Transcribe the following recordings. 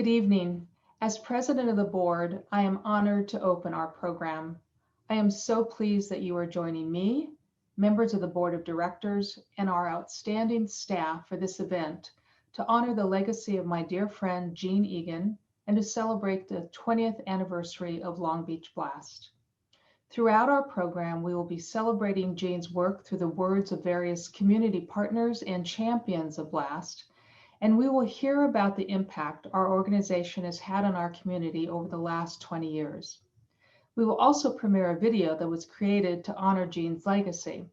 Good evening. As president of the board, I am honored to open our program. I am so pleased that you are joining me, members of the board of directors, and our outstanding staff for this event to honor the legacy of my dear friend Jean Egan and to celebrate the 20th anniversary of Long Beach Blast. Throughout our program, we will be celebrating Jean's work through the words of various community partners and champions of Blast, and we will hear about the impact our organization has had on our community over the last 20 years. We will also premiere a video that was created to honor Jean's legacy.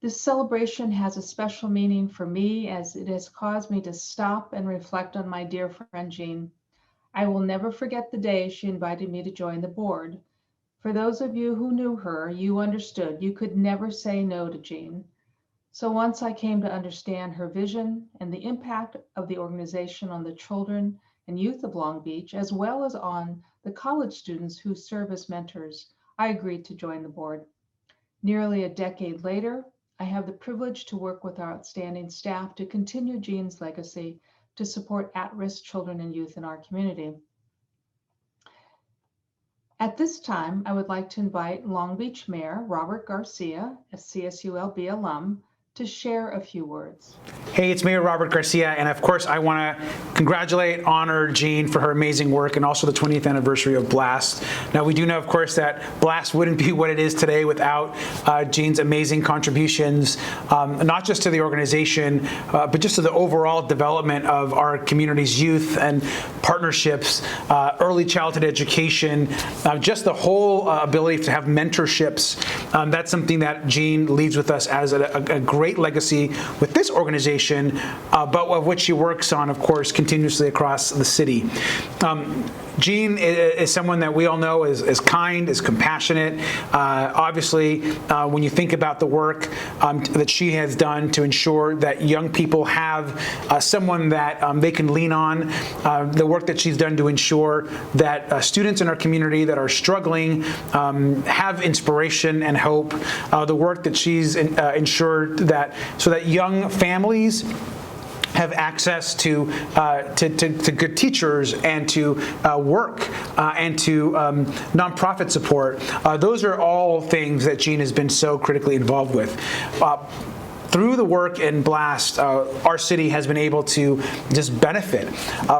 This celebration has a special meaning for me as it has caused me to stop and reflect on my dear friend Jean. I will never forget the day she invited me to join the board. For those of you who knew her, you understood you could never say no to Jean. So once I came to understand her vision and the impact of the organization on the children and youth of Long Beach, as well as on the college students who serve as mentors, I agreed to join the board. Nearly a decade later, I have the privilege to work with our outstanding staff to continue Jean's legacy to support at-risk children and youth in our community. At this time, I would like to invite Long Beach Mayor Robert Garcia, a CSULB alum, to share a few words. Hey, it's Mayor Robert Garcia, and of course I want to congratulate, honor Jean for her amazing work and also the 20th anniversary of Blast. Now we do know, of course, that Blast wouldn't be what it is today without Jean's amazing contributions, not just to the organization, but just to the overall development of our community's youth and partnerships, early childhood education, just the whole ability to have mentorships. That's something that Jean leaves with us as a great legacy with this organization, but of which she works on, of course, continuously across the city. Jean is someone that we all know is kind, is compassionate. Obviously, when you think about the work that she has done to ensure that young people have someone that they can lean on, the work that she's done to ensure that students in our community that are struggling have inspiration and hope, the work that she's ensured that so that young families have access to good teachers and to work and to nonprofit support. Those are all things that Jean has been so critically involved with. Through the work in Blast, our city has been able to just benefit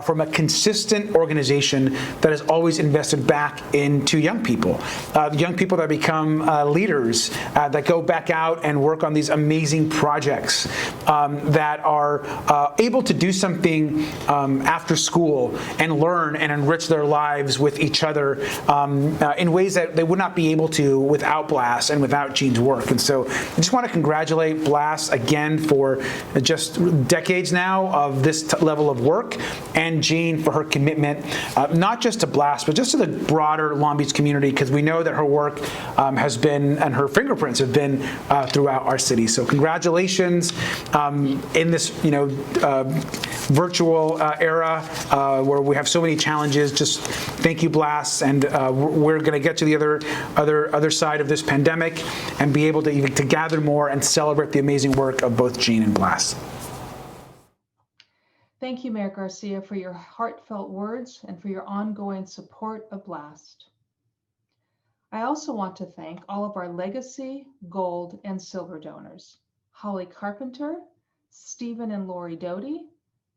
from a consistent organization that has always invested back into young people that become leaders, that go back out and work on these amazing projects, that are able to do something after school and learn and enrich their lives with each other in ways that they would not be able to without Blast and without Jean's work. And so I just want to congratulate Blast again for just decades now of this level of work, and Jean for her commitment, not just to Blast, but just to the broader Long Beach community, because we know that her work has been, and her fingerprints have been throughout our city. So congratulations in this virtual era where we have so many challenges. Just thank you, Blast, and we're going to get to the other side of this pandemic and be able to gather more and celebrate the amazing work of both Jean and Blast. Thank you, Mayor Garcia, for your heartfelt words and for your ongoing support of Blast. I also want to thank all of our legacy, gold, and silver donors: Holly Carpenter, Stephen and Lori Doty,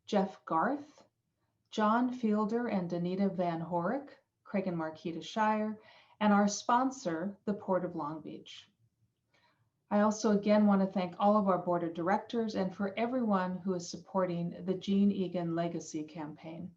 Jeff Garth, John Fielder and Danita Van Horick, Craig and Marquita Shire, and our sponsor, the Port of Long Beach. I also again want to thank all of our board of directors and for everyone who is supporting the Jean Egan Legacy Campaign.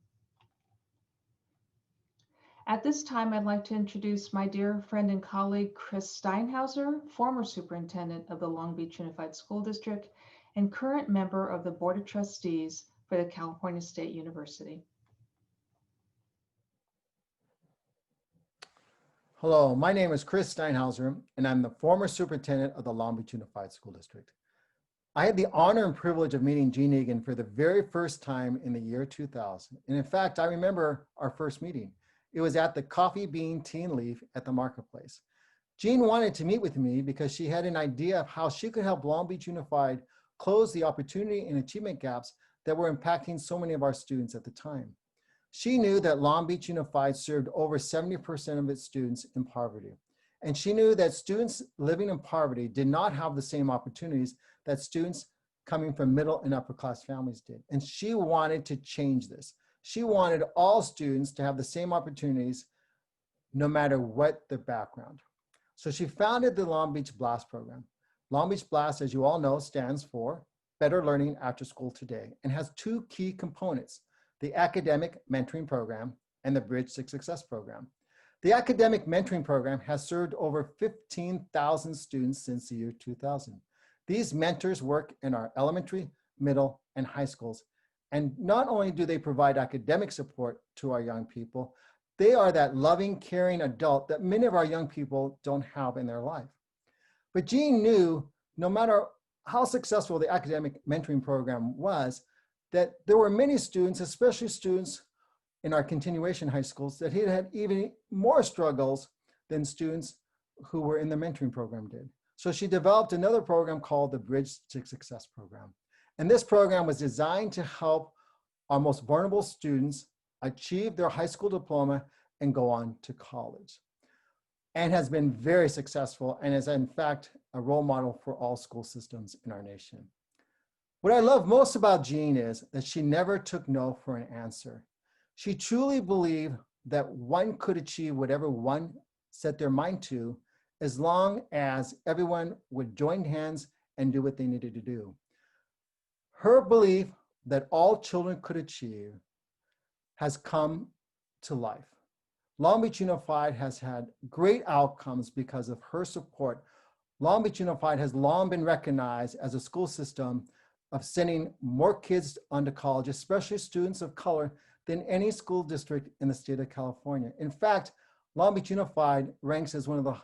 At this time, I'd like to introduce my dear friend and colleague, Chris Steinhauser, former superintendent of the Long Beach Unified School District and current member of the Board of Trustees for the California State University. Hello, my name is Chris Steinhauser, and I'm the former superintendent of the Long Beach Unified School District. I had the honor and privilege of meeting Jean Egan for the very first time in the year 2000. And in fact, I remember our first meeting. It was at the Coffee Bean Tea and Leaf at the marketplace. Jean wanted to meet with me because she had an idea of how she could help Long Beach Unified close the opportunity and achievement gaps that were impacting so many of our students at the time. She knew that Long Beach Unified served over 70% of its students in poverty. And she knew that students living in poverty did not have the same opportunities that students coming from middle and upper class families did. And she wanted to change this. She wanted all students to have the same opportunities no matter what their background. So she founded the Long Beach Blast program. Long Beach Blast, as you all know, stands for Better Learning After School Today and has two key components: the Academic Mentoring Program and the Bridge to Success program. The Academic Mentoring Program has served over 15,000 students since the year 2000. These mentors work in our elementary, middle, and high schools. And not only do they provide academic support to our young people, they are that loving, caring adult that many of our young people don't have in their life. But Jean knew, no matter how successful the Academic Mentoring Program was, that there were many students, especially students in our continuation high schools, that had even more struggles than students who were in the mentoring program did. So she developed another program called the Bridge to Success program. And this program was designed to help our most vulnerable students achieve their high school diploma and go on to college, and has been very successful and is in fact a role model for all school systems in our nation. What I love most about Jean is that she never took no for an answer. She truly believed that one could achieve whatever one set their mind to, as long as everyone would join hands and do what they needed to do. Her belief that all children could achieve has come to life. Long Beach Unified has had great outcomes because of her support. Long Beach Unified has long been recognized as a school system of sending more kids on to college, especially students of color, than any school district in the state of California. In fact, Long Beach Unified ranks as one of the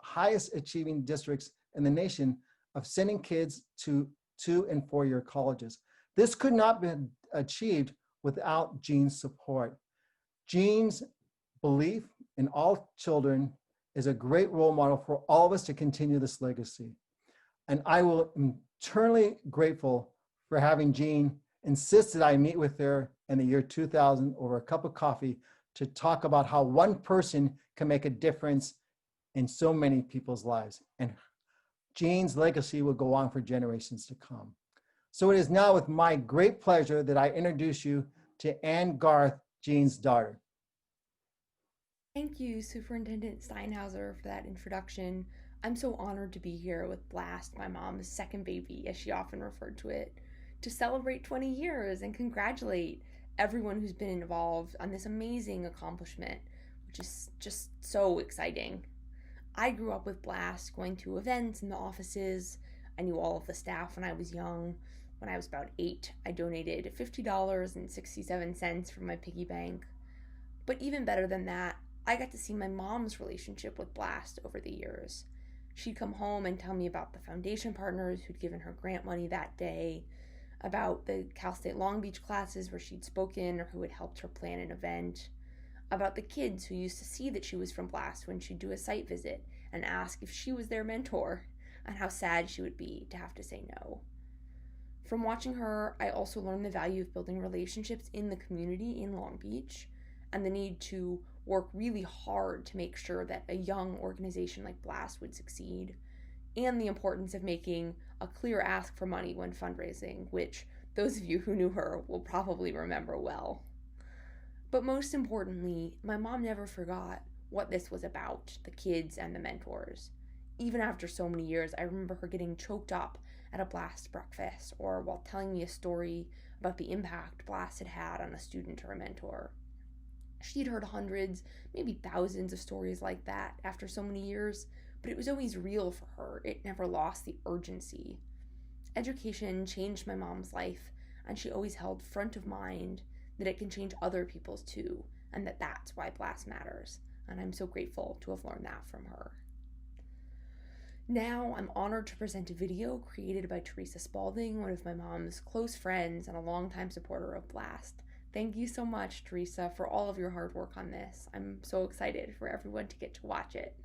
highest achieving districts in the nation of sending kids to 2- and 4-year colleges. This could not be achieved without Jean's support. Jean's belief in all children is a great role model for all of us to continue this legacy. And I will am eternally grateful for having Jean insist that I meet with her in the year 2000 over a cup of coffee to talk about how one person can make a difference in so many people's lives. And Jean's legacy will go on for generations to come. So it is now with my great pleasure that I introduce you to Ann Garth, Jean's daughter. Thank you, Superintendent Steinhauser, for that introduction. I'm so honored to be here with Blast, my mom's second baby, as she often referred to it, to celebrate 20 years and congratulate everyone who's been involved on this amazing accomplishment, which is just so exciting. I grew up with Blast, going to events in the offices. I knew all of the staff when I was young. When I was about 8, I donated $50.67 from my piggy bank. But even better than that, I got to see my mom's relationship with Blast over the years. She'd come home and tell me about the foundation partners who'd given her grant money that day, about the Cal State Long Beach classes where she'd spoken or who had helped her plan an event, about the kids who used to see that she was from Blast when she'd do a site visit and ask if she was their mentor, and how sad she would be to have to say no. From watching her, I also learned the value of building relationships in the community in Long Beach, and the need to work really hard to make sure that a young organization like Blast would succeed, and the importance of making a clear ask for money when fundraising, which those of you who knew her will probably remember well. But most importantly, my mom never forgot what this was about, the kids and the mentors. Even after so many years, I remember her getting choked up at a Blast breakfast or while telling me a story about the impact Blast had had on a student or a mentor. She'd heard hundreds, maybe thousands of stories like that after so many years, but it was always real for her. It never lost the urgency. Education changed my mom's life, and she always held front of mind that it can change other people's too, and that that's why Blast matters. And I'm so grateful to have learned that from her. Now I'm honored to present a video created by Teresa Spalding, one of my mom's close friends and a longtime supporter of Blast. Thank you so much, Teresa, for all of your hard work on this. I'm so excited for everyone to get to watch it.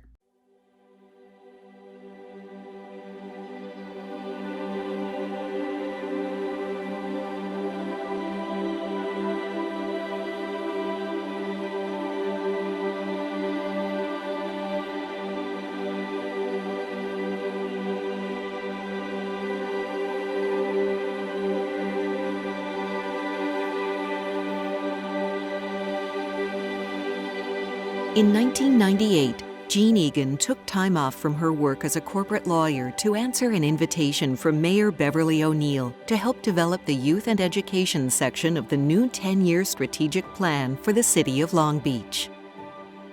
In 1998, Jean Egan took time off from her work as a corporate lawyer to answer an invitation from Mayor Beverly O'Neill to help develop the youth and education section of the new 10-year strategic plan for the city of Long Beach.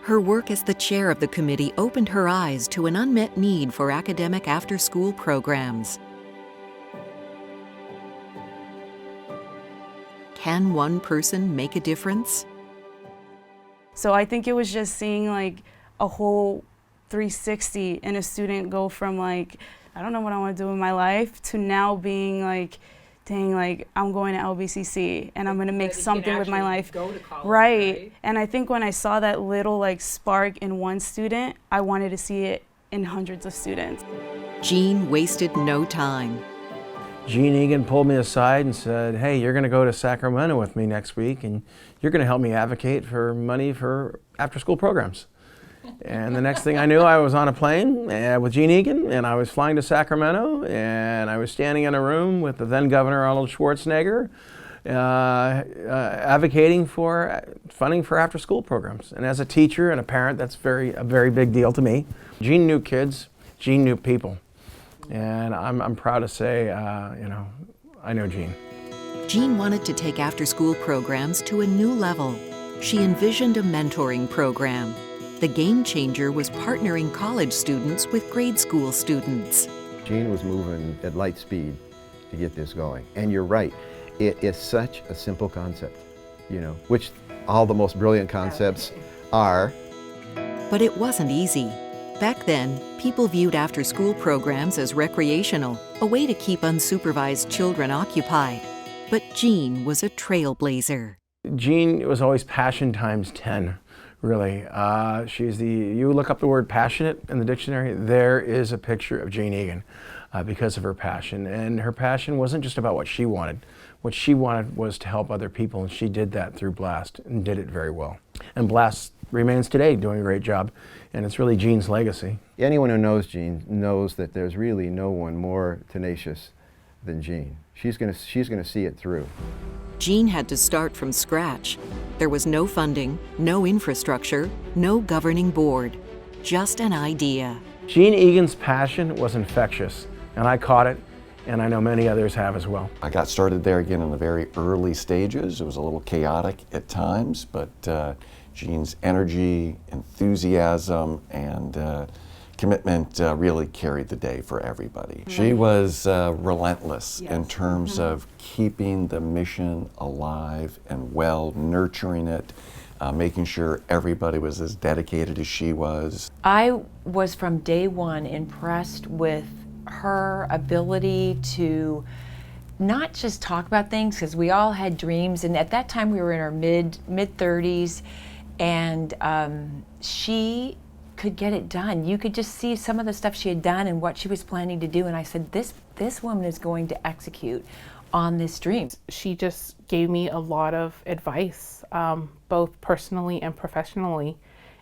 Her work as the chair of the committee opened her eyes to an unmet need for academic after-school programs. Can one person make a difference? So I think it was just seeing like a whole 360 in a student go from like, I don't know what I want to do in my life, to now being like, dang, like I'm going to LBCC and I'm going to make something with my life. Go to college, right. And I think when I saw that little like spark in one student, I wanted to see it in hundreds of students. Jean wasted no time. Jean Egan pulled me aside and said, hey, you're going to go to Sacramento with me next week and you're going to help me advocate for money for after-school programs. And the next thing I knew, I was on a plane with Jean Egan and I was flying to Sacramento and I was standing in a room with the then Governor Arnold Schwarzenegger advocating for funding for after-school programs. And as a teacher and a parent, that's a very big deal to me. Jean knew kids, Jean knew people. And I'm proud to say, I know Jean. Jean wanted to take after-school programs to a new level. She envisioned a mentoring program. The game changer was partnering college students with grade school students. Jean was moving at light speed to get this going. And you're right, it is such a simple concept, which all the most brilliant concepts are. But it wasn't easy. Back then, people viewed after-school programs as recreational, a way to keep unsupervised children occupied. But Jean was a trailblazer. Jean was always passion times 10, really. You look up the word passionate in the dictionary, there is a picture of Jean Egan because of her passion. And her passion wasn't just about what she wanted. What she wanted was to help other people, and she did that through BLAST and did it very well. And BLAST remains today doing a great job, and it's really Jean's legacy. Anyone who knows Jean knows that there's really no one more tenacious than Jean. She's gonna see it through. Jean had to start from scratch. There was no funding, no infrastructure, no governing board, just an idea. Jean Egan's passion was infectious, and I caught it, and I know many others have as well. I got started there again in the very early stages. It was a little chaotic at times, but Jean's energy, enthusiasm, and commitment really carried the day for everybody. She was relentless in terms of keeping the mission alive and well, nurturing it, making sure everybody was as dedicated as she was. I was from day one impressed with her ability to not just talk about things, because we all had dreams, and at that time we were in our mid-30s, and she could get it done. You could just see some of the stuff she had done and what she was planning to do, and I said, this woman is going to execute on this dream. She just gave me a lot of advice, both personally and professionally,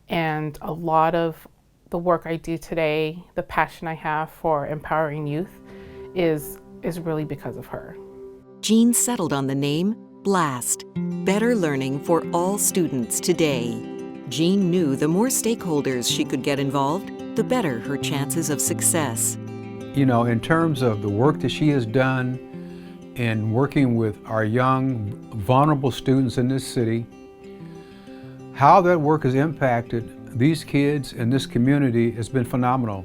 and a lot of the work I do today, the passion I have for empowering youth is really because of her. Jean settled on the name BLAST, Better Learning for All Students Today. Jean knew the more stakeholders she could get involved, the better her chances of success. In terms of the work that she has done in working with our young, vulnerable students in this city, how that work has impacted these kids and this community has been phenomenal.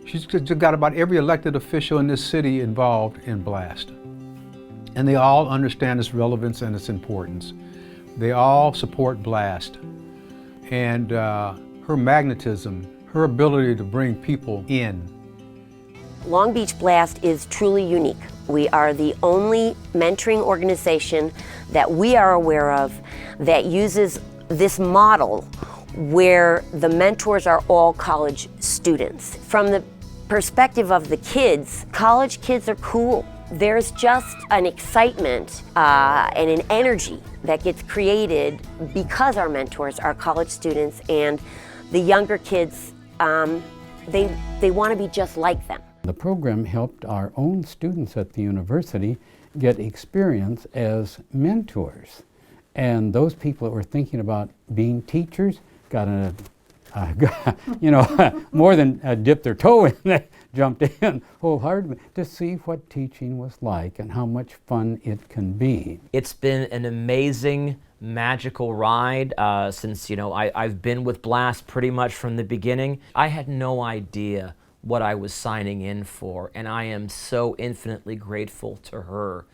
She's got about every elected official in this city involved in BLAST. And they all understand its relevance and its importance. They all support BLAST. And her magnetism, her ability to bring people in. Long Beach BLAST is truly unique. We are the only mentoring organization that we are aware of that uses this model where the mentors are all college students. From the perspective of the kids, college kids are cool. There's just an excitement and an energy that gets created because our mentors are college students, and the younger kids, they want to be just like them. The program helped our own students at the university get experience as mentors. And those people that were thinking about being teachers got more than dipped their toe in, they jumped in wholeheartedly to see what teaching was like and how much fun it can be. It's been an amazing, magical ride since, I've been with Blast pretty much from the beginning. I had no idea what I was signing in for, and I am so infinitely grateful to her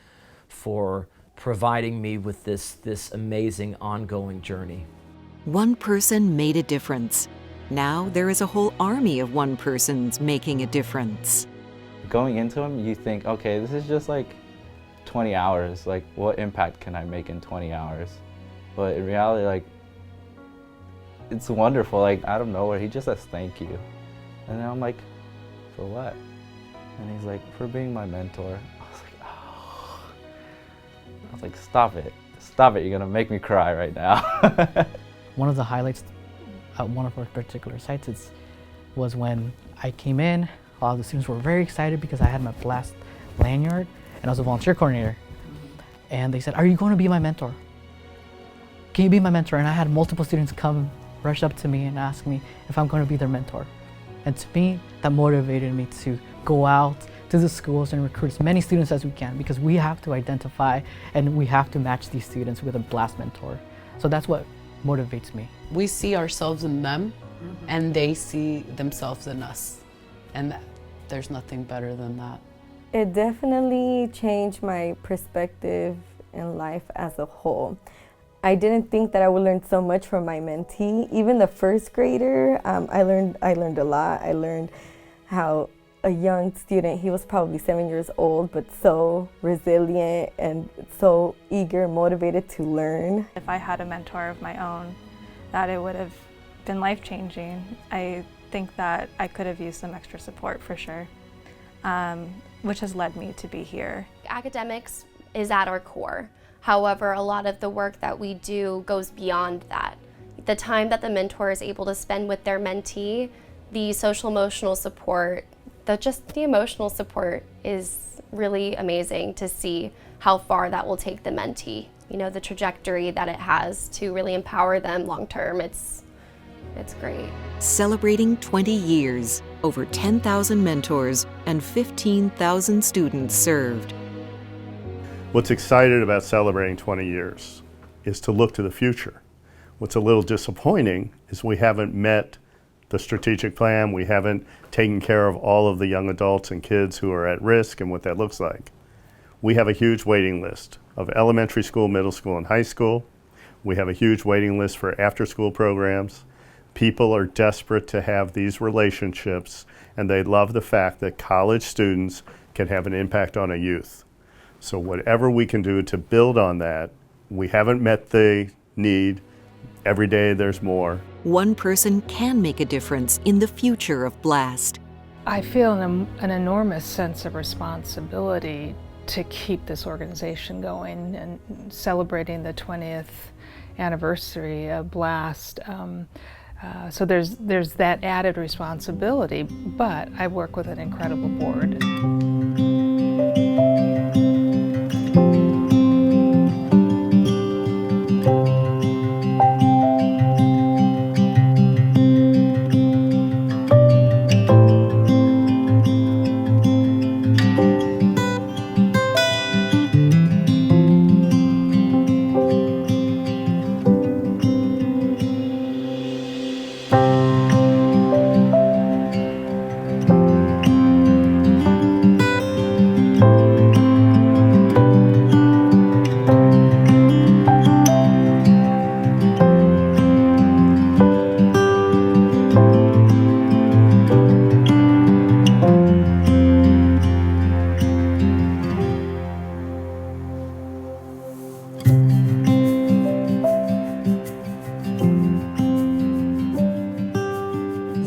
for providing me with this amazing ongoing journey. One person made a difference. Now there is a whole army of one persons making a difference. Going into them, you think, okay, this is just like 20 hours. Like, what impact can I make in 20 hours? But in reality, like, it's wonderful. Like, out of nowhere, he just says thank you. And then I'm like, for what? And he's like, for being my mentor. I was like, oh. I was like, stop it. Stop it, you're gonna make me cry right now. One of the highlights at one of our particular sites was when I came in. A lot of the students were very excited because I had my Blast lanyard and I was a volunteer coordinator. And they said, are you going to be my mentor? Can you be my mentor? And I had multiple students come, rush up to me and ask me if I'm going to be their mentor. And to me, that motivated me to go out to the schools and recruit as many students as we can, because we have to identify and we have to match these students with a Blast mentor. So that's what motivates me. We see ourselves in them, and they see themselves in us. And there's nothing better than that. It definitely changed my perspective in life as a whole. I didn't think that I would learn so much from my mentee. Even the first grader, I learned a lot. I learned how a young student, he was probably 7 years old, but so resilient and so eager and motivated to learn. If I had a mentor of my own, that it would have been life-changing. I think that I could have used some extra support for sure, which has led me to be here. Academics is at our core. However, a lot of the work that we do goes beyond that. The time that the mentor is able to spend with their mentee, the social-emotional support, the emotional support is really amazing to see how far that will take the mentee. The trajectory that it has to really empower them long-term, it's great. Celebrating 20 years, over 10,000 mentors, and 15,000 students served. What's exciting about celebrating 20 years is to look to the future. What's a little disappointing is we haven't met the strategic plan, we haven't taken care of all of the young adults and kids who are at risk and what that looks like. We have a huge waiting list of elementary school, middle school, and high school. We have a huge waiting list for after-school programs. People are desperate to have these relationships, and they love the fact that college students can have an impact on a youth. So whatever we can do to build on that, we haven't met the need. Every day there's more. One person can make a difference in the future of Blast. I feel an enormous sense of responsibility to keep this organization going and celebrating the 20th anniversary of Blast. So there's that added responsibility, but I work with an incredible board.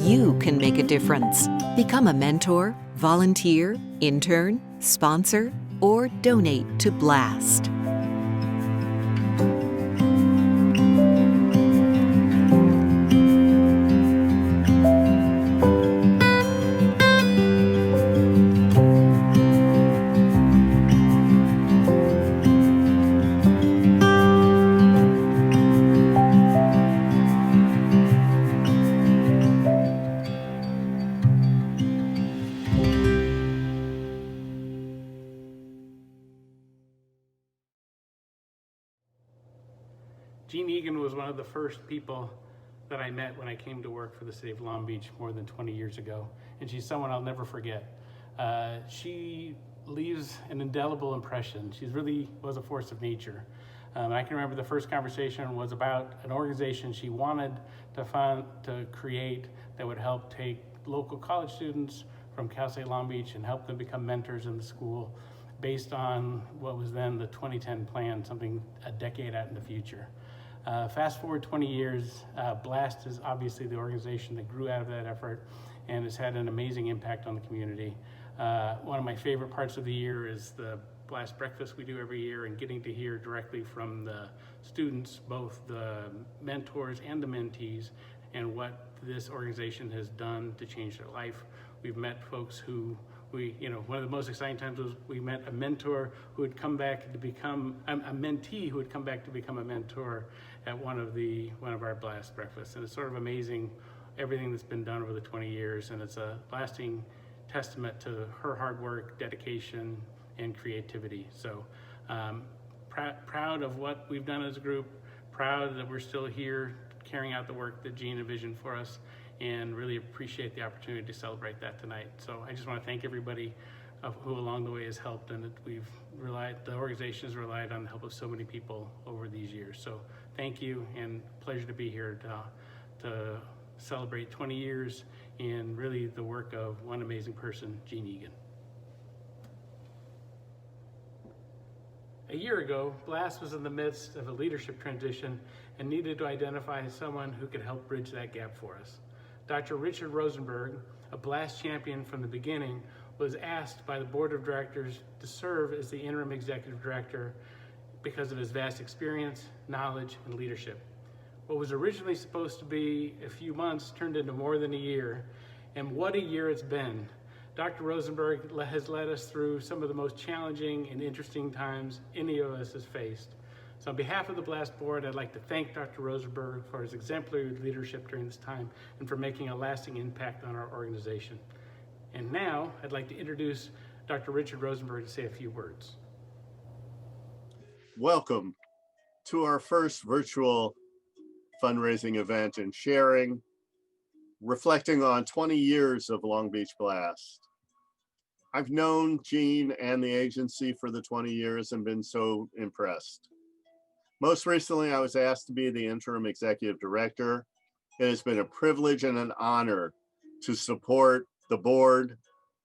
You can make a difference. Become a mentor, volunteer, intern, sponsor, or donate to Blast. Jean Egan was one of the first people that I met when I came to work for the city of Long Beach more than 20 years ago, and she's someone I'll never forget. She leaves an indelible impression. She really was a force of nature. I can remember the first conversation was about an organization she wanted to create that would help take local college students from Cal State Long Beach and help them become mentors in the school based on what was then the 2010 plan, something a decade out in the future. Fast forward 20 years, BLAST is obviously the organization that grew out of that effort and has had an amazing impact on the community. One of my favorite parts of the year is the BLAST breakfast we do every year and getting to hear directly from the students, both the mentors and the mentees, and what this organization has done to change their life. We've met folks who one of the most exciting times was we met a mentor who had come back to become a mentee who had come back to become a mentor at one of our BLAST breakfasts. And it's sort of amazing everything that's been done over the 20 years, and it's a lasting testament to her hard work, dedication, and creativity. So proud of what we've done as a group, proud that we're still here carrying out the work that Jean envisioned for us, and really appreciate the opportunity to celebrate that tonight. So I just want to thank everybody who along the way has helped, and the organization has relied on the help of so many people over these years. So thank you, and pleasure to be here to celebrate 20 years and really the work of one amazing person, Jean Egan. A year ago, BLAST was in the midst of a leadership transition and needed to identify someone who could help bridge that gap for us. Dr. Richard Rosenberg, a BLAST champion from the beginning, was asked by the board of directors to serve as the interim executive director because of his vast experience, knowledge, and leadership. What was originally supposed to be a few months turned into more than a year, and what a year it's been. Dr. Rosenberg has led us through some of the most challenging and interesting times any of us has faced. So on behalf of the BLAST board, I'd like to thank Dr. Rosenberg for his exemplary leadership during this time and for making a lasting impact on our organization. And now I'd like to introduce Dr. Richard Rosenberg to say a few words. Welcome to our first virtual fundraising event and sharing, reflecting on 20 years of Long Beach BLAST. I've known Jean and the agency for the 20 years and been so impressed. Most recently, I was asked to be the interim executive director. It has been a privilege and an honor to support the board,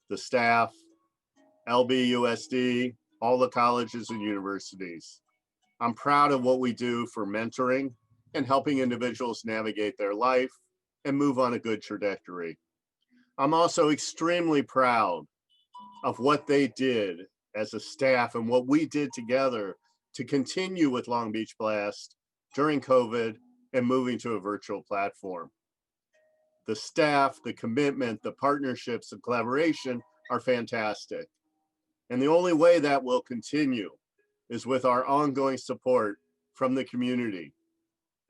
the staff, LBUSD, all the colleges and universities. I'm proud of what we do for mentoring and helping individuals navigate their life and move on a good trajectory. I'm also extremely proud of what they did as a staff and what we did together to continue with Long Beach BLAST during COVID and moving to a virtual platform. The staff, the commitment, the partnerships, the collaboration are fantastic. And the only way that will continue is with our ongoing support from the community,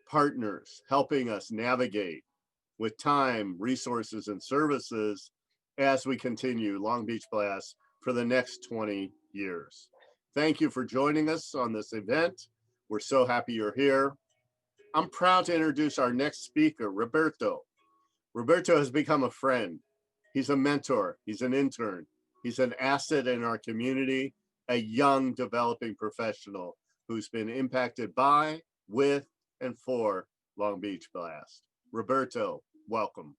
partners helping us navigate with time, resources, and services as we continue Long Beach BLAST for the next 20 years. Thank you for joining us on this event. We're so happy you're here. I'm proud to introduce our next speaker, Roberto. Roberto has become a friend. He's a mentor, he's an intern, he's an asset in our community, a young developing professional who's been impacted by, with, and for Long Beach BLAST. Roberto, welcome.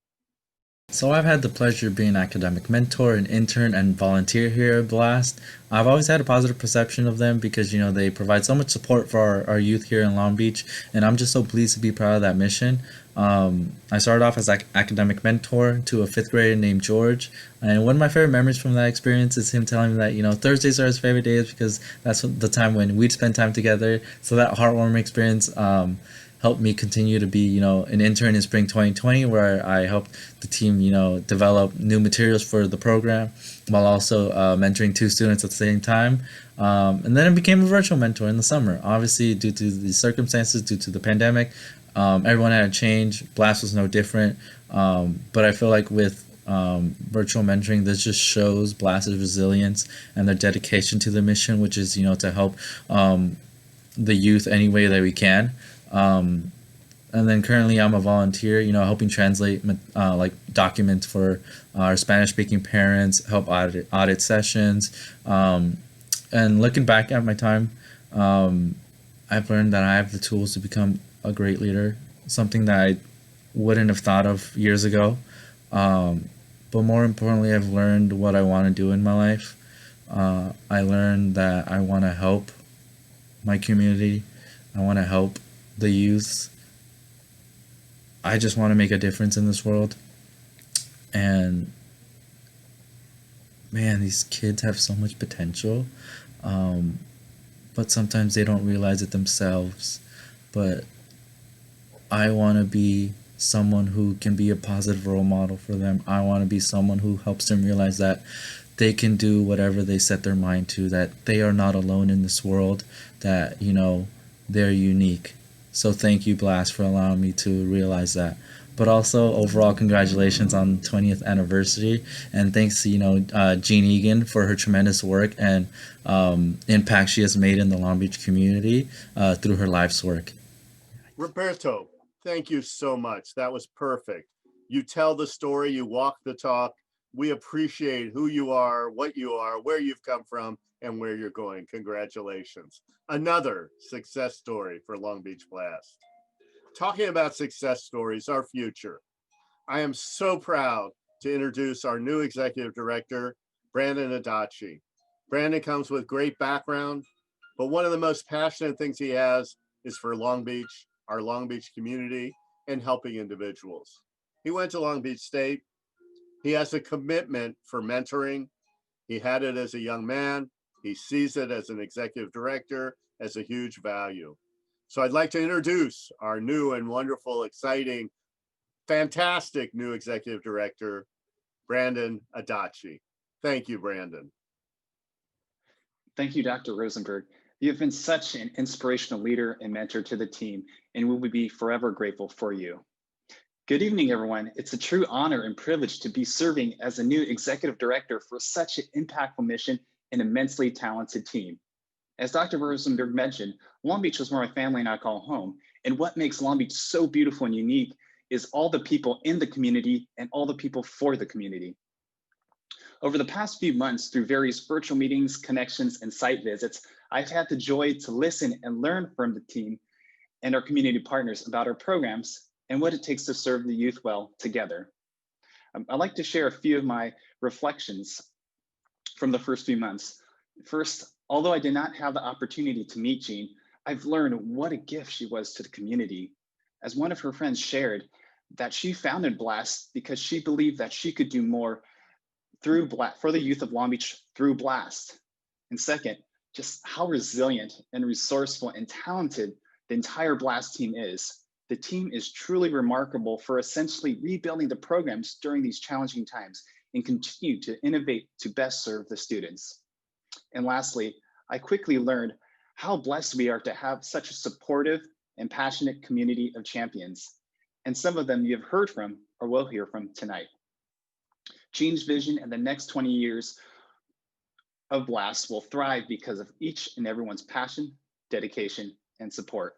So I've had the pleasure of being an academic mentor, an intern, and volunteer here at BLAST. I've always had a positive perception of them because, they provide so much support for our youth here in Long Beach, and I'm just so pleased to be part of that mission. I started off as an academic mentor to a 5th grader named George, and one of my favorite memories from that experience is him telling me that, Thursdays are his favorite days because that's the time when we'd spend time together. So that heartwarming experience helped me continue to be, an intern in spring 2020, where I helped the team, develop new materials for the program while also mentoring 2 students at the same time. And then I became a virtual mentor in the summer. Obviously, due to the circumstances, due to the pandemic, everyone had to change. BLAST was no different. But I feel like with virtual mentoring, this just shows BLAST's resilience and their dedication to the mission, which is, to help the youth any way that we can. And then currently I'm a volunteer, helping translate like documents for our Spanish-speaking parents, help audit sessions. And looking back at my time, I've learned that I have the tools to become a great leader, something that I wouldn't have thought of years ago. But more importantly, I've learned what I want to do in my life. I learned that I want to help my community. I want to help the youth. I just want to make a difference in this world. And man, these kids have so much potential. But sometimes they don't realize it themselves. But I want to be someone who can be a positive role model for them. I want to be someone who helps them realize that they can do whatever they set their mind to, that they are not alone in this world, that, they're unique. So thank you, Blast, for allowing me to realize that. But also, overall, congratulations on the 20th anniversary. And thanks to, Jean Egan for her tremendous work and impact she has made in the Long Beach community through her life's work. Roberto, thank you so much. That was perfect. You tell the story, you walk the talk. We appreciate who you are, what you are, where you've come from, and where you're going. Congratulations. Another success story for Long Beach Blast. Talking about success stories, our future. I am so proud to introduce our new executive director, Brandon Adachi. Brandon comes with great background, but one of the most passionate things he has is for Long Beach, our Long Beach community, and helping individuals. He went to Long Beach State. He has a commitment for mentoring. He had it as a young man. He sees it as an executive director as a huge value. So I'd like to introduce our new and wonderful, exciting, fantastic new executive director, Brandon Adachi. Thank you, Brandon. Thank you, Dr. Rosenberg. You have been such an inspirational leader and mentor to the team, and we will be forever grateful for you. Good evening, everyone. It's a true honor and privilege to be serving as a new executive director for such an impactful mission and immensely talented team. As Dr. Rosenberg mentioned, Long Beach was where my family and I call home. And what makes Long Beach so beautiful and unique is all the people in the community and all the people for the community. Over the past few months, through various virtual meetings, connections, and site visits, I've had the joy to listen and learn from the team and our community partners about our programs and what it takes to serve the youth well together. I'd like to share a few of my reflections from the first few months. First, although I did not have the opportunity to meet Jean, I've learned what a gift she was to the community. As one of her friends shared, that she founded Blast because she believed that she could do more for the youth of Long Beach through Blast. And second, just how resilient and resourceful and talented the entire Blast team is. The team is truly remarkable for essentially rebuilding the programs during these challenging times and continue to innovate to best serve the students. And lastly, I quickly learned how blessed we are to have such a supportive and passionate community of champions. And some of them you have heard from or will hear from tonight. Jean's vision and the next 20 years of Blast will thrive because of each and everyone's passion, dedication, and support.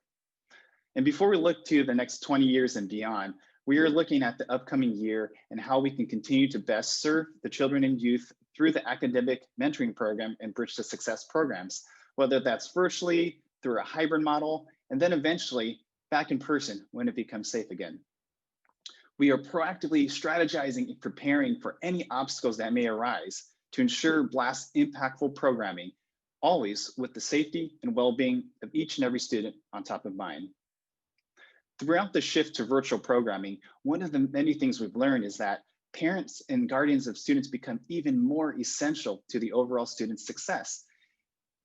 And before we look to the next 20 years and beyond, we are looking at the upcoming year and how we can continue to best serve the children and youth through the academic mentoring program and Bridge to Success programs, whether that's virtually, through a hybrid model, and then eventually back in person when it becomes safe again. We are proactively strategizing and preparing for any obstacles that may arise to ensure Blast's impactful programming, always with the safety and well-being of each and every student on top of mind. Throughout the shift to virtual programming, one of the many things we've learned is that parents and guardians of students become even more essential to the overall student's success.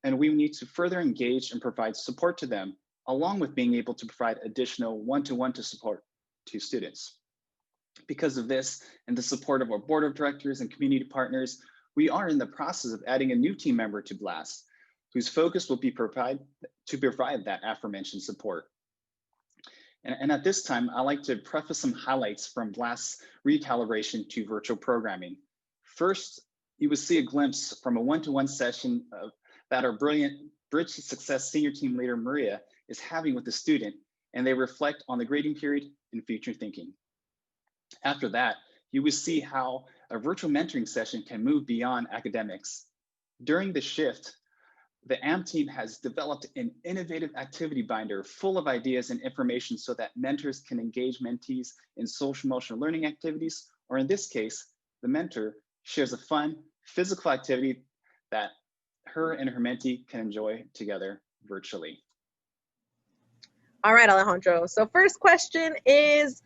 And we need to further engage and provide support to them, along with being able to provide additional one-to-one support to students. Because of this and the support of our board of directors and community partners, we are in the process of adding a new team member to Blast, whose focus will be to provide that aforementioned support. And at this time, I'd like to preface some highlights from Blast's recalibration to virtual programming. First, you will see a glimpse from a one-to-one session that our brilliant Bridge to Success senior team leader, Maria, is having with the student and they reflect on the grading period and future thinking. After that, you will see how a virtual mentoring session can move beyond academics. During the shift, the AM team has developed an innovative activity binder full of ideas and information so that mentors can engage mentees in social emotional learning activities, or in this case, the mentor shares a fun physical activity that her and her mentee can enjoy together virtually. All right, Alejandro. So first question is,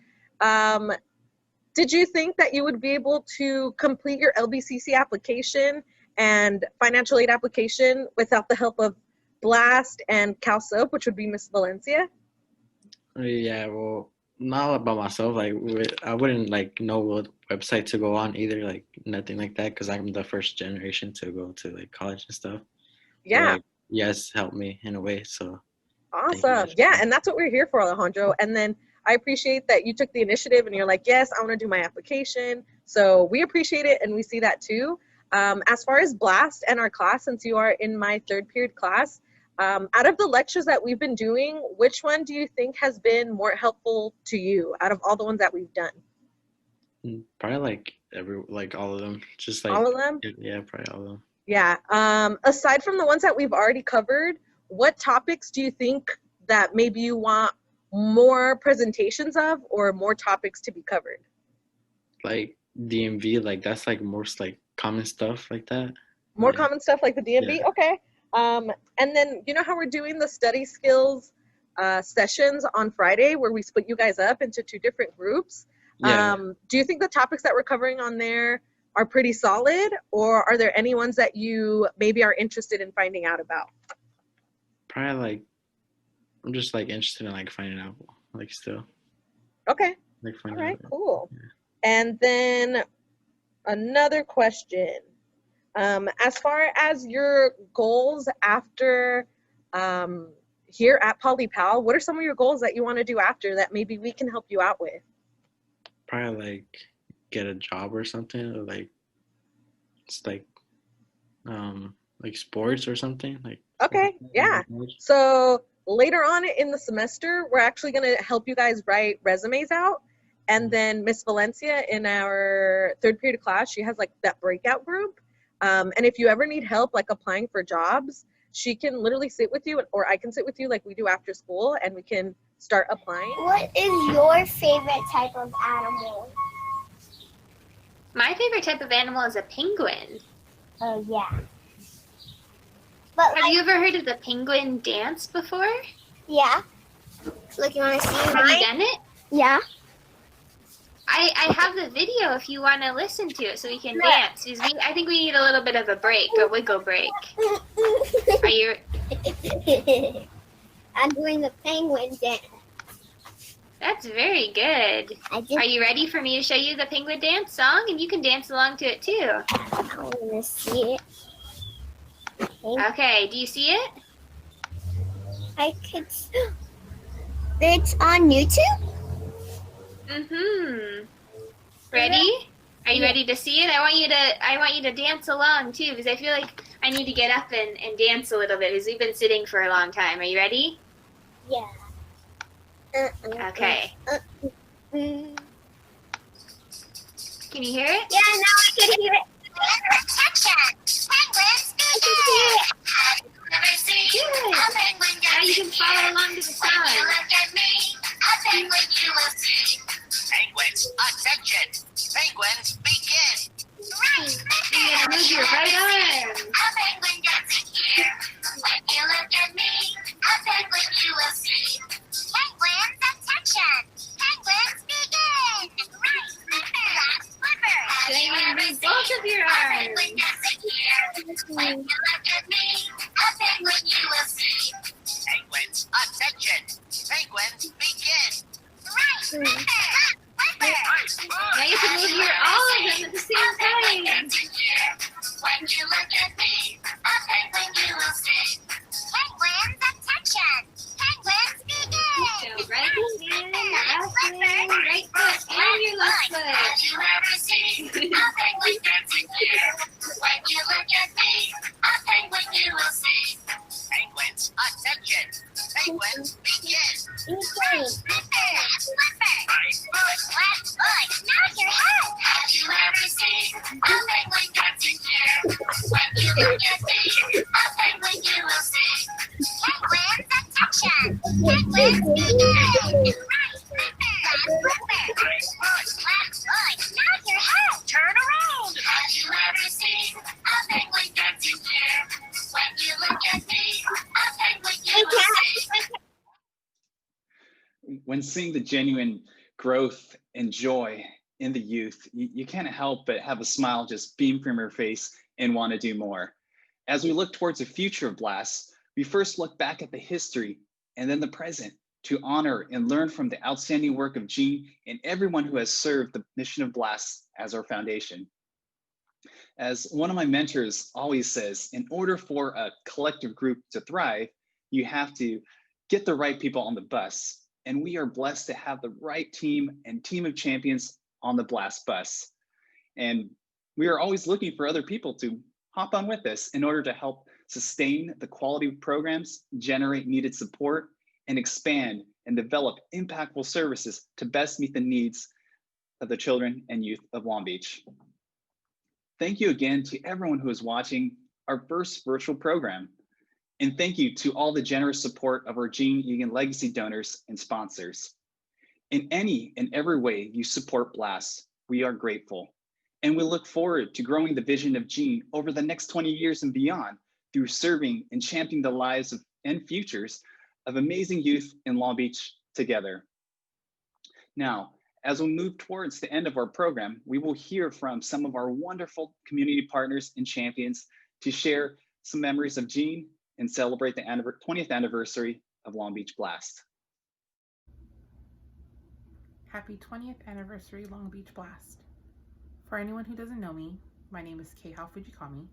did you think that you would be able to complete your LBCC application and financial aid application without the help of BLAST and CalSUP, which would be Miss Valencia? Yeah, well, not about myself. Like, I wouldn't like know what website to go on either. Like, nothing like that, because I'm the first generation to go to like college and stuff. Yeah. But, like, yes, helped me in a way. So. Awesome. Yeah, and that's what we're here for, Alejandro. And then I appreciate that you took the initiative and you're like, yes, I want to do my application. So we appreciate it, and we see that too. As far as BLAST and our class, since you are in my third period class, out of the lectures that we've been doing, which one do you think has been more helpful to you out of all the ones that we've done? Probably like all of them. Just like all of them? Yeah, probably all of them. Yeah. Aside from the ones that we've already covered, what topics do you think that maybe you want more presentations of, or more topics to be covered? Like DMV, like that's like most like common stuff like that. More common stuff like the DMV? Yeah. Okay. And then you know how we're doing the study skills sessions on Friday where we split you guys up into 2 different groups? Yeah. Do you think the topics that we're covering on there are pretty solid, or are there any ones that you maybe are interested in finding out about? Probably like, I'm just like interested in like finding out like still. Okay. Like all right, cool. Yeah. And then another question. As far as your goals after here at PolyPal, what are some of your goals that you want to do after that maybe we can help you out with? Probably like get a job or something, or like it's like sports or something like. Okay, yeah. So later on in the semester, we're actually going to help you guys write resumes out. And then Miss Valencia in our third period class, she has like that breakout group. And if you ever need help like applying for jobs, she can literally sit with you, or I can sit with you like we do after school, and we can start applying. What is your favorite type of animal? My favorite type of animal is a penguin. Oh, yeah. But have you ever heard of the penguin dance before? Yeah. Like, you want to see Have you done it? Yeah. I have the video if you want to listen to it so we can dance. I think we need a little bit of a break, a wiggle break. Are you? I'm doing the penguin dance. That's very good. Are you ready for me to show you the penguin dance song? And you can dance along to it too. I want to see it. Okay, do you see it? I could. It's on YouTube? Mm-hmm. Ready? Are you ready to see it? I want you to dance along too, because I feel like I need to get up and dance a little bit because we've been sitting for a long time. Are you ready? Yeah. Okay. Can you hear it? Yeah, now I can hear it. Penguins, Now you can follow along to the song. Penguins, attention! Penguins, begin! Right! You're gonna move your right arm. A penguin dancing here. When you look at me, a penguin you will see. Penguins, attention! Penguins, begin! Right, flipper! Then you move both of your arms. A penguin dancing here. When you look at me, a penguin you will see. Penguins, attention! Penguins, begin! Right, flipper! Now you can move your arms at the same time. When you look at me, a penguin you will see. Penguins, attention! Penguins, begin! So right hand, left hand, right foot, and your left foot. Have you ever seen a penguin dancing here? When you look at me, a look at me, a penguin you will see. Penguins, attention! Penguins, begin! Now your head, turn around. Have you ever seen a penguin dancing here? When you look at me, a penguin you will see. When seeing the genuine growth and joy in the youth, you can't help but have a smile just beam from your face and want to do more. As we look towards the future of BLAST, we first look back at the history and then the present to honor and learn from the outstanding work of Jean and everyone who has served the mission of BLAST as our foundation. As one of my mentors always says, in order for a collective group to thrive, you have to get the right people on the bus. And we are blessed to have the right team and team of champions on the BLAST bus. And we are always looking for other people to hop on with us in order to help sustain the quality of programs, generate needed support, and expand and develop impactful services to best meet the needs of the children and youth of Long Beach. Thank you again to everyone who is watching our first virtual program. And thank you to all the generous support of our Jean Egan Legacy donors and sponsors. In any and every way you support BLAST, we are grateful. And we look forward to growing the vision of Jean over the next 20 years and beyond through serving and championing the lives of, and futures of amazing youth in Long Beach together. Now, as we move towards the end of our program, we will hear from some of our wonderful community partners and champions to share some memories of Jean and celebrate the 20th anniversary of Long Beach BLAST. Happy 20th anniversary Long Beach BLAST. For anyone who doesn't know me, my name is Keihao Fujikami,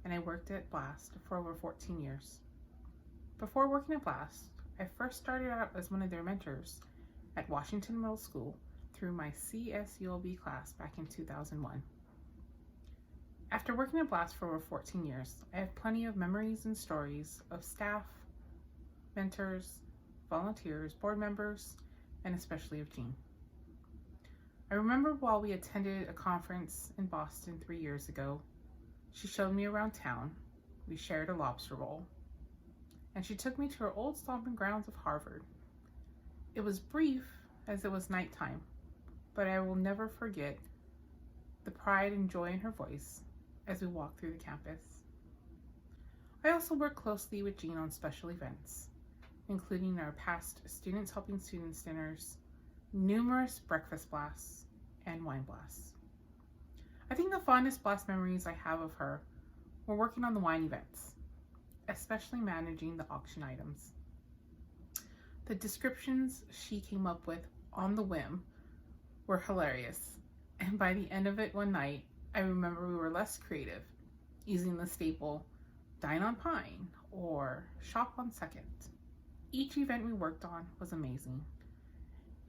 and I worked at BLAST for over 14 years. Before working at BLAST, I first started out as one of their mentors at Washington Middle School through my CSULB class back in 2001. After working at BLAST for over 14 years, I have plenty of memories and stories of staff, mentors, volunteers, board members, and especially of Jean. I remember while we attended a conference in Boston 3 years ago, she showed me around town, we shared a lobster roll, and she took me to her old stomping grounds of Harvard. It was brief as it was nighttime, but I will never forget the pride and joy in her voice as we walked through the campus. I also worked closely with Jean on special events, including our past Students Helping Students dinners, numerous breakfast blasts, and wine blasts. I think the fondest blast memories I have of her were working on the wine events, especially managing the auction items. The descriptions she came up with on the whim were hilarious, and by the end of it one night, I remember we were less creative, using the staple Dine on Pine or Shop on Second. Each event we worked on was amazing,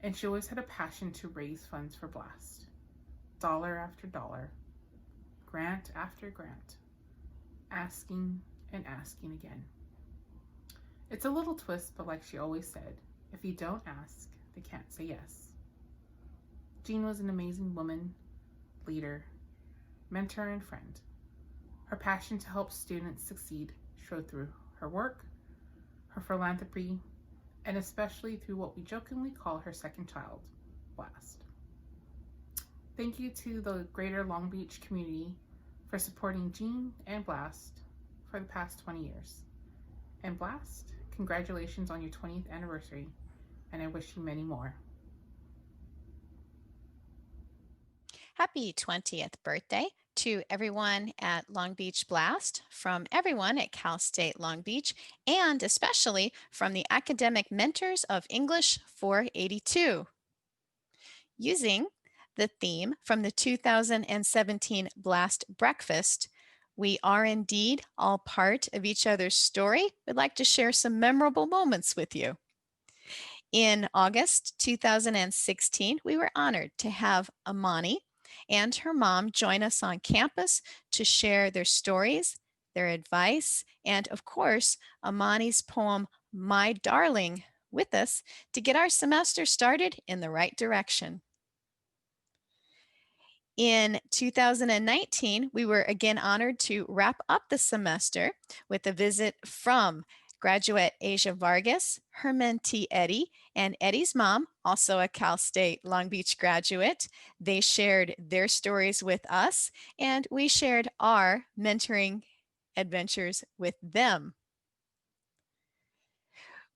and she always had a passion to raise funds for BLAST. Dollar after dollar, grant after grant, asking and asking again. It's a little twist, but like she always said, if you don't ask, they can't say yes. Jean was an amazing woman, leader, mentor, and friend. Her passion to help students succeed showed through her work, her philanthropy, and especially through what we jokingly call her second child, BLAST. Thank you to the greater Long Beach community for supporting Jean and BLAST for the past 20 years. And BLAST, congratulations on your 20th anniversary, and I wish you many more. Happy 20th birthday to everyone at Long Beach BLAST, from everyone at Cal State Long Beach, and especially from the academic mentors of English 482. Using the theme from the 2017 BLAST Breakfast, we are indeed all part of each other's story. We'd like to share some memorable moments with you. In August 2016, we were honored to have Amani and her mom join us on campus to share their stories, their advice, and of course, Amani's poem, My Darling, with us to get our semester started in the right direction. In 2019, we were again honored to wrap up the semester with a visit from graduate Asia Vargas, her mentee Eddie, and Eddie's mom, also a Cal State Long Beach graduate. They shared their stories with us, and we shared our mentoring adventures with them.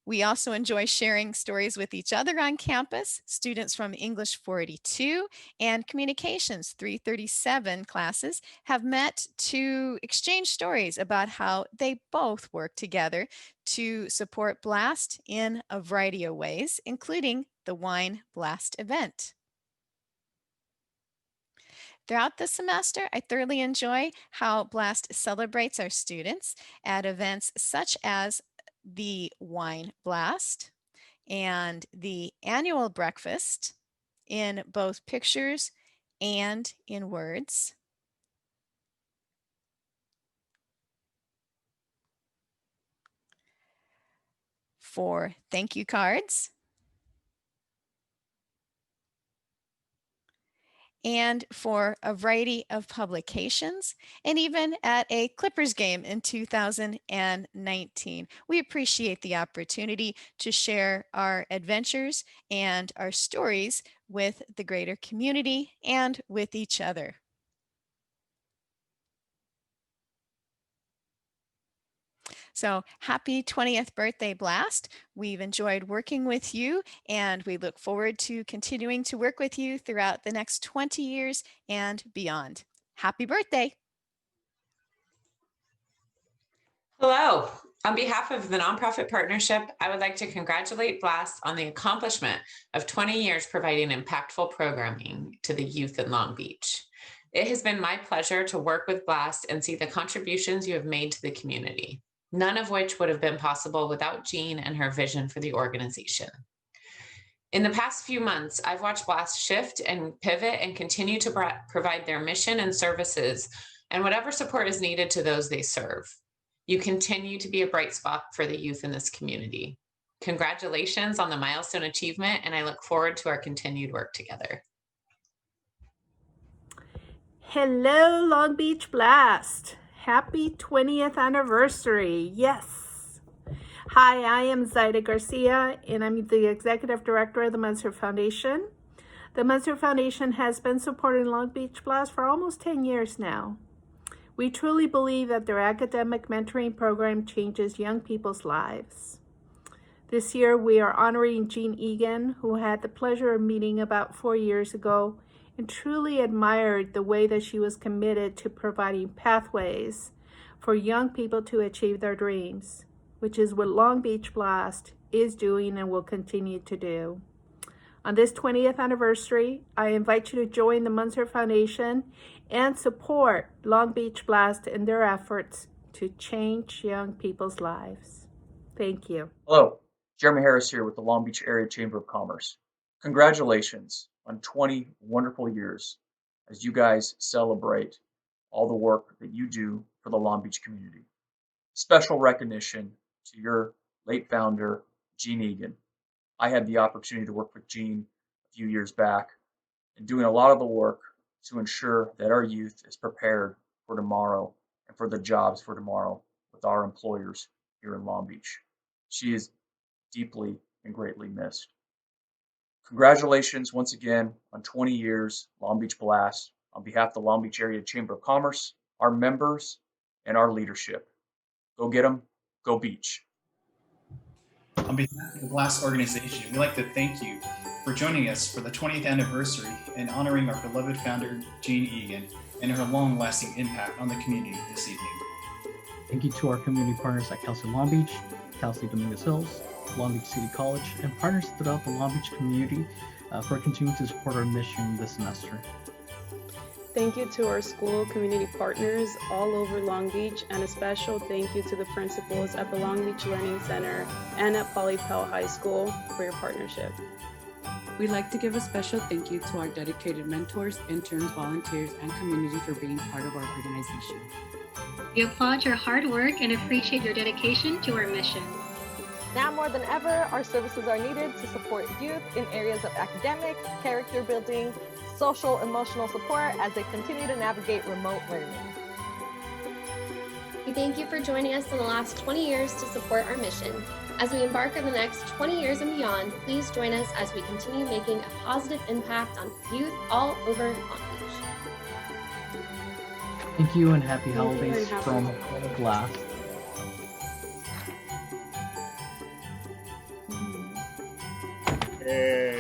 We also enjoy sharing stories with each other on campus. Students from English 482 and Communications 337 classes have met to exchange stories about how they both work together to support BLAST in a variety of ways, including the Wine Blast event. Throughout the semester, I thoroughly enjoy how BLAST celebrates our students at events such as the Wine Blast and the annual breakfast in both pictures and in words. For thank you cards. And for a variety of publications, and even at a Clippers game in 2019. We appreciate the opportunity to share our adventures and our stories with the greater community and with each other. So happy 20th birthday, BLAST. We've enjoyed working with you, and we look forward to continuing to work with you throughout the next 20 years and beyond. Happy birthday. Hello. On behalf of the nonprofit partnership, I would like to congratulate BLAST on the accomplishment of 20 years providing impactful programming to the youth in Long Beach. It has been my pleasure to work with BLAST and see the contributions you have made to the community, none of which would have been possible without Jean and her vision for the organization. In the past few months, I've watched BLAST shift and pivot and continue to provide their mission and services and whatever support is needed to those they serve. You continue to be a bright spot for the youth in this community. Congratulations on the milestone achievement, and I look forward to our continued work together. Hello, Long Beach BLAST. Happy 20th anniversary. Yes. Hi, I am Zaida Garcia, and I'm the Executive Director of the Munster Foundation. The Munster Foundation has been supporting Long Beach BLAST for almost 10 years now. We truly believe that their academic mentoring program changes young people's lives. This year, we are honoring Jean Egan, who had the pleasure of meeting about 4 years ago and truly admired the way that she was committed to providing pathways for young people to achieve their dreams, which is what Long Beach BLAST is doing and will continue to do. On this 20th anniversary, I invite you to join the Munster Foundation and support Long Beach BLAST in their efforts to change young people's lives. Thank you. Hello, Jeremy Harris here with the Long Beach Area Chamber of Commerce. Congratulations on 20 wonderful years as you guys celebrate all the work that you do for the Long Beach community. Special recognition to your late founder, Jean Egan. I had the opportunity to work with Jean a few years back and doing a lot of the work to ensure that our youth is prepared for tomorrow and for the jobs for tomorrow with our employers here in Long Beach. She is deeply and greatly missed. Congratulations once again on 20 years, Long Beach BLAST, on behalf of the Long Beach Area Chamber of Commerce, our members, and our leadership. Go get them, go Beach. On behalf of the BLAST organization, we'd like to thank you for joining us for the 20th anniversary and honoring our beloved founder, Jean Egan, and her long-lasting impact on the community this evening. Thank you to our community partners at Cal State Long Beach, Cal State Dominguez Hills, Long Beach City College, and partners throughout the Long Beach community for continuing to support our mission this semester. Thank you to our school community partners all over Long Beach, and a special thank you to the principals at the Long Beach Learning Center and at Poly Pell High School for your partnership. We'd like to give a special thank you to our dedicated mentors, interns, volunteers, and community for being part of our organization. We applaud your hard work and appreciate your dedication to our mission. Now more than ever, our services are needed to support youth in areas of academic, character building, social, emotional support as they continue to navigate remote learning. We thank you for joining us in the last 20 years to support our mission. As we embark on the next 20 years and beyond, please join us as we continue making a positive impact on youth all over Long Beach. Thank you and happy Thank you holidays and happy from holidays. Blast. Hey.